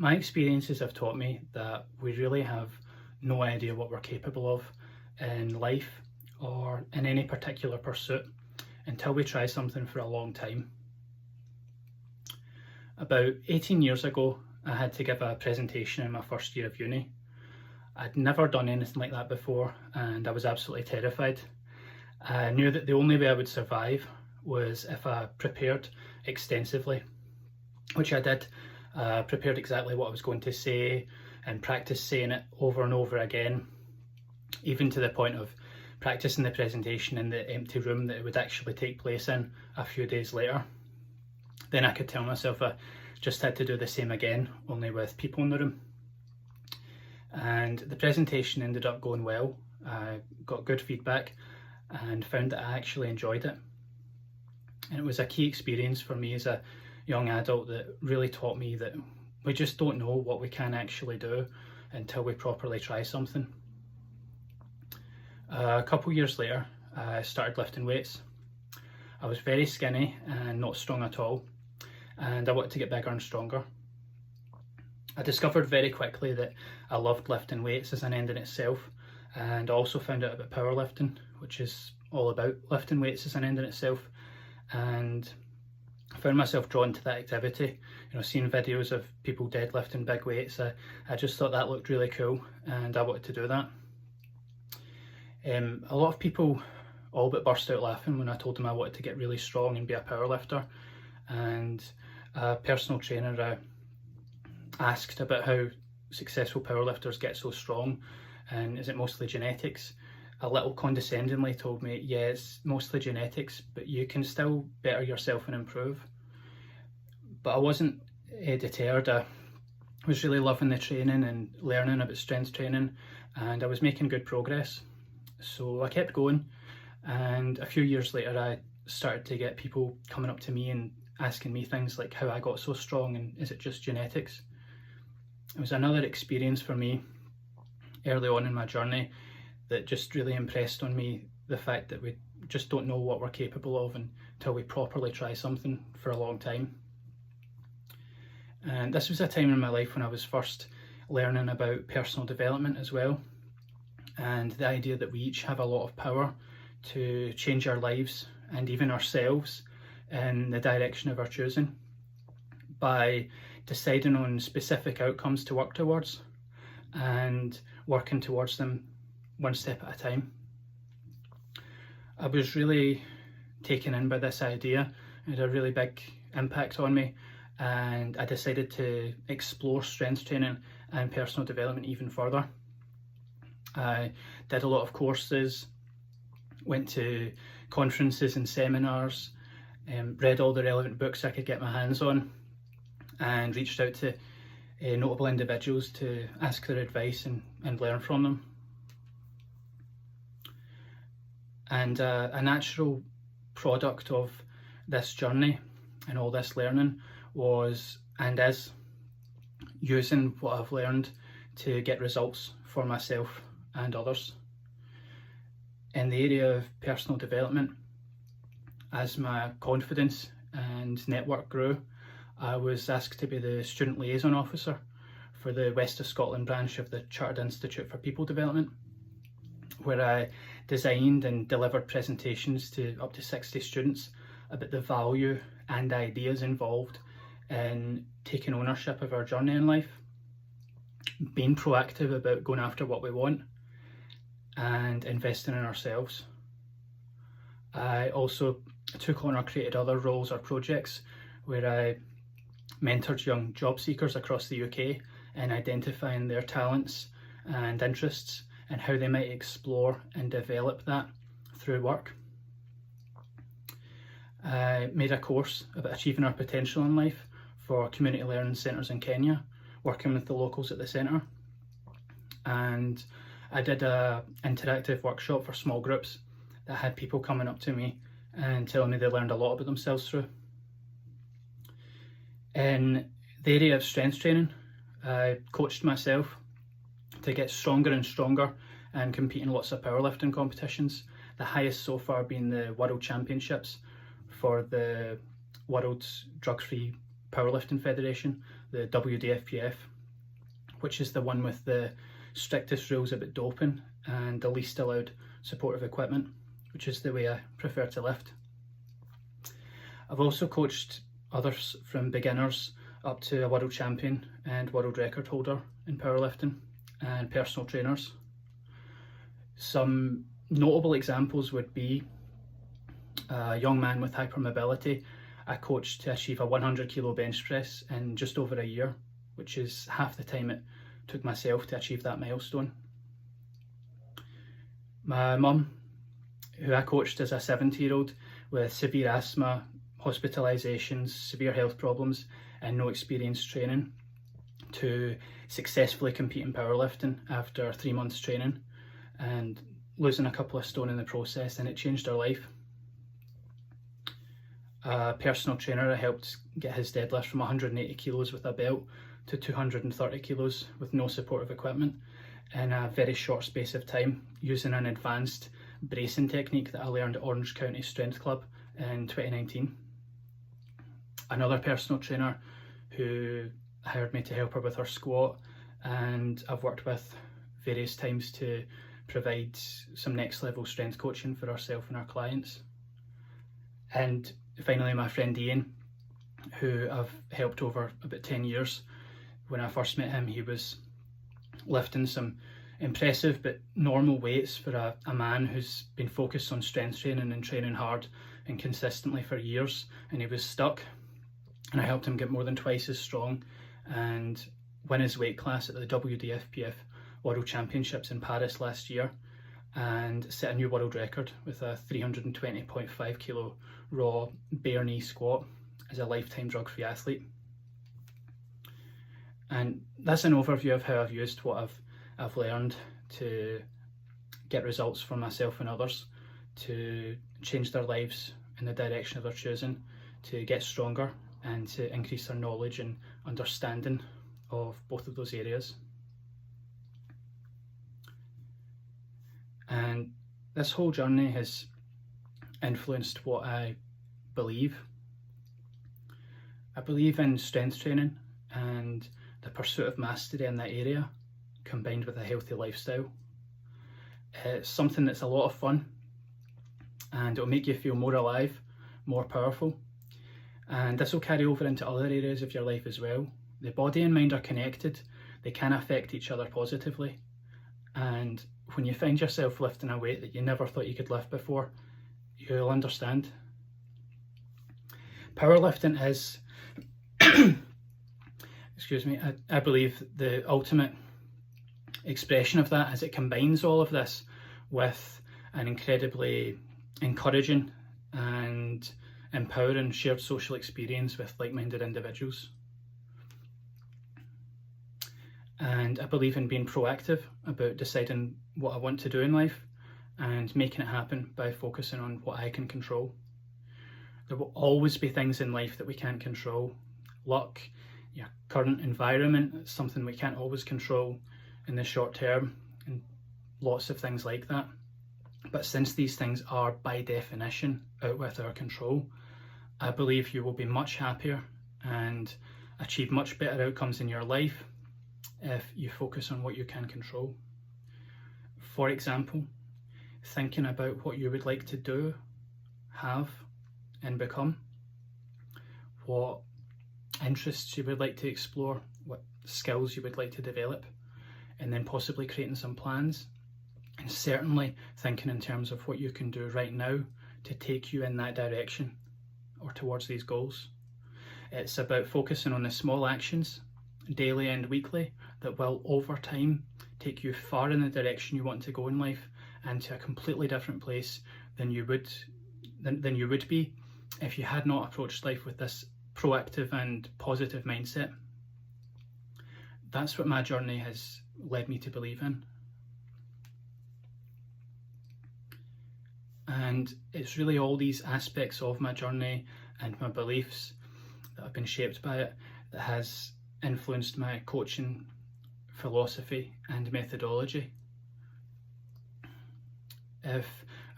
My experiences have taught me that we really have no idea what we're capable of in life or in any particular pursuit until we try something for a long time. About 18 years ago, I had to give a presentation in my first year of uni. I'd never done anything like that before and I was absolutely terrified. I knew that the only way I would survive was if I prepared extensively, which I did. Prepared exactly what I was going to say and practiced saying it over and over again, even to the point of practicing the presentation in the empty room that it would actually take place in a few days later. Then I could tell myself I just had to do the same again, only with people in the room. And the presentation ended up going well. I got good feedback and found that I actually enjoyed it. And it was a key experience for me as a young adult that really taught me that we just don't know what we can actually do until we properly try something. A couple years later, I started lifting weights. I was very skinny and not strong at all, and I wanted to get bigger and stronger. I discovered very quickly that I loved lifting weights as an end in itself, and I also found out about powerlifting, which is all about lifting weights as an end in itself. And I found myself drawn to that activity, seeing videos of people deadlifting big weights. I just thought that looked really cool and I wanted to do that. A lot of people all but burst out laughing when I told them I wanted to get really strong and be a powerlifter. And a personal trainer asked about how successful powerlifters get so strong and is it mostly genetics? A little condescendingly told me, yeah, it's mostly genetics, but you can still better yourself and improve. But I wasn't deterred. I was really loving the training and learning about strength training, and I was making good progress. So I kept going, and a few years later I started to get people coming up to me and asking me things like how I got so strong and is it just genetics? It was another experience for me early on in my journey that just really impressed on me the fact that we just don't know what we're capable of until we properly try something for a long time. And this was a time in my life when I was first learning about personal development as well, and the idea that we each have a lot of power to change our lives and even ourselves in the direction of our choosing by deciding on specific outcomes to work towards and working towards them one step at a time. I was really taken in by this idea. It had a really big impact on me, and I decided to explore strength training and personal development even further. I did a lot of courses, went to conferences and seminars, read all the relevant books I could get my hands on, and reached out to notable individuals to ask their advice and learn from them. And a natural product of this journey and all this learning was and is using what I've learned to get results for myself and others. In the area of personal development, as my confidence and network grew, I was asked to be the student liaison officer for the West of Scotland branch of the Chartered Institute for People Development, where I designed and delivered presentations to up to 60 students about the value and ideas involved in taking ownership of our journey in life, being proactive about going after what we want, and investing in ourselves. I also took on or created other roles or projects where I mentored young job seekers across the UK in identifying their talents and interests and how they might explore and develop that through work. I made a course about achieving our potential in life for community learning centres in Kenya, working with the locals at the centre. And I did an interactive workshop for small groups that had people coming up to me and telling me they learned a lot about themselves through. In the area of strength training, I coached myself to get stronger and stronger and compete in lots of powerlifting competitions, the highest so far being the World Championships for the World's Drug-Free powerlifting federation, the WDFPF, which is the one with the strictest rules about doping and the least allowed supportive equipment, which is the way I prefer to lift. I've also coached others from beginners up to a world champion and world record holder in powerlifting, and personal trainers. Some notable examples would be a young man with hypermobility I coached to achieve a 100 kilo bench press in just over a year, which is half the time it took myself to achieve that milestone. My mum, who I coached as a 70-year-old with severe asthma, hospitalisations, severe health problems and no experience training, to successfully compete in powerlifting after 3 months training and losing a couple of stone in the process, and it changed her life. A personal trainer, I helped get his deadlift from 180 kilos with a belt to 230 kilos with no supportive equipment in a very short space of time, using an advanced bracing technique that I learned at Orange County Strength Club in 2019. Another personal trainer who hired me to help her with her squat, and I've worked with various times to provide some next level strength coaching for herself and her clients. And finally, my friend Ian, who I've helped over about 10 years. When I first met him, he was lifting some impressive but normal weights for a man who's been focused on strength training and training hard and consistently for years, and he was stuck. And I helped him get more than twice as strong and win his weight class at the WDFPF World Championships in Paris last year, and set a new world record with a 320.5 kilo raw bare knee squat as a lifetime drug-free athlete. And that's an overview of how I've used what I've learned to get results for myself and others, to change their lives in the direction of their choosing, to get stronger and to increase their knowledge and understanding of both of those areas. And this whole journey has influenced what I believe. I believe in strength training and the pursuit of mastery in that area, combined with a healthy lifestyle. It's something that's a lot of fun, and it'll make you feel more alive, more powerful. And this will carry over into other areas of your life as well. The body and mind are connected. They can affect each other positively. And when you find yourself lifting a weight that you never thought you could lift before, you'll understand. Powerlifting is, excuse me, I believe the ultimate expression of that, as it combines all of this with an incredibly encouraging and empowering shared social experience with like-minded individuals. And I believe in being proactive about deciding what I want to do in life and making it happen by focusing on what I can control. There will always be things in life that we can't control. Luck, your current environment, something we can't always control in the short term, and lots of things like that. But since these things are by definition out with our control, I believe you will be much happier and achieve much better outcomes in your life if you focus on what you can control. For example, thinking about what you would like to do, have, and become, what interests you would like to explore, what skills you would like to develop, and then possibly creating some plans, and certainly thinking in terms of what you can do right now to take you in that direction or towards these goals. It's about focusing on the small actions, daily and weekly, that will over time take you far in the direction you want to go in life and to a completely different place than you would be if you had not approached life with this proactive and positive mindset. That's what my journey has led me to believe in. And it's really all these aspects of my journey and my beliefs that have been shaped by it that has influenced my coaching philosophy and methodology. If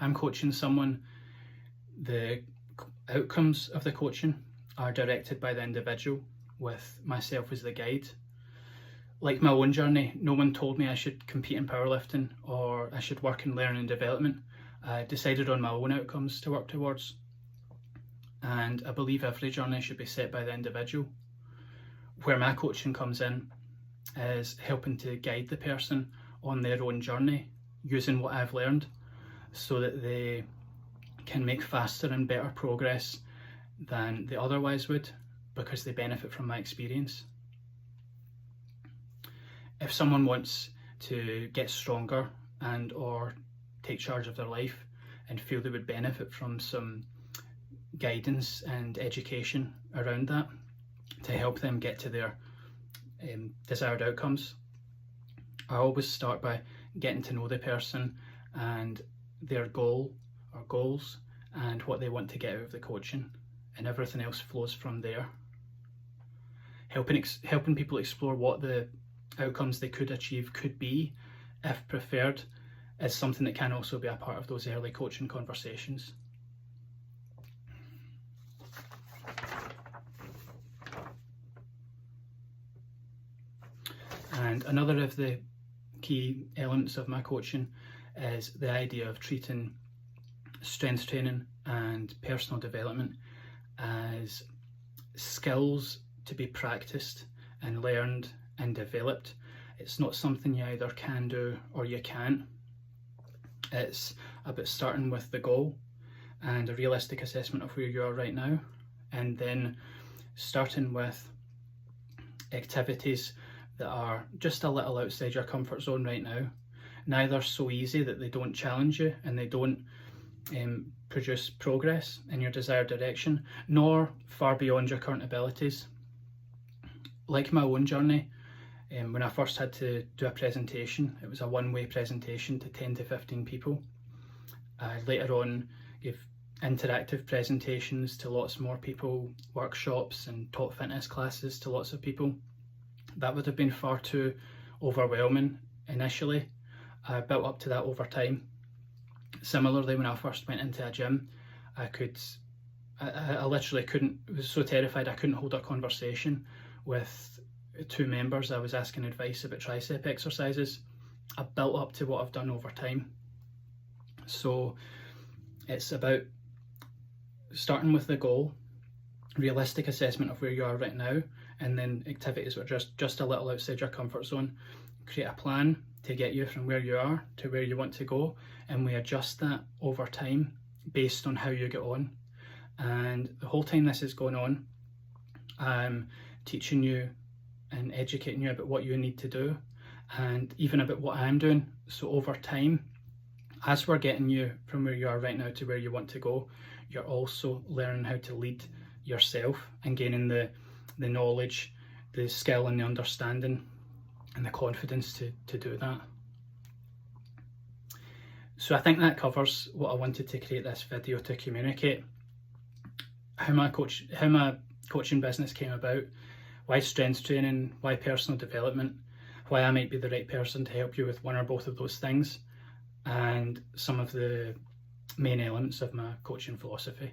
I'm coaching someone, the outcomes of the coaching are directed by the individual, with myself as the guide. Like my own journey, no one told me I should compete in powerlifting or I should work in learning and development. I decided on my own outcomes to work towards. And I believe every journey should be set by the individual. Where my coaching comes in is helping to guide the person on their own journey using what I've learned so that they can make faster and better progress than they otherwise would because they benefit from my experience. If someone wants to get stronger and or take charge of their life and feel they would benefit from some guidance and education around that to help them get to their desired outcomes, I always start by getting to know the person and their goal or goals and what they want to get out of the coaching, and everything else flows from there. Helping people explore what the outcomes they could achieve could be, if preferred, is something that can also be a part of those early coaching conversations. And another of the key elements of my coaching is the idea of treating strength training and personal development as skills to be practiced and learned and developed. It's not something you either can do or you can't. It's about starting with the goal and a realistic assessment of where you are right now, and then starting with activities that are just a little outside your comfort zone right now, neither so easy that they don't challenge you and they don't produce progress in your desired direction, nor far beyond your current abilities. Like my own journey, when I first had to do a presentation, it was a one-way presentation to 10 to 15 people. I later on gave interactive presentations to lots more people, workshops and taught fitness classes to lots of people. That would have been far too overwhelming initially. I built up to that over time. Similarly, when I first went into a gym, I literally couldn't, I was so terrified I couldn't hold a conversation with two members I was asking advice about tricep exercises. I built up to what I've done over time. So it's about starting with the goal, realistic assessment of where you are right now, and then activities that are just a little outside your comfort zone. Create a plan to get you from where you are to where you want to go, and we adjust that over time based on how you get on. And the whole time this is going on, I'm teaching you and educating you about what you need to do, and even about what I'm doing. So over time, as we're getting you from where you are right now to where you want to go, you're also learning how to lead yourself and gaining the knowledge, the skill and the understanding and the confidence to do that. So I think that covers what I wanted to create this video to communicate. How my coaching business came about, why strength training, why personal development, why I might be the right person to help you with one or both of those things, and some of the main elements of my coaching philosophy.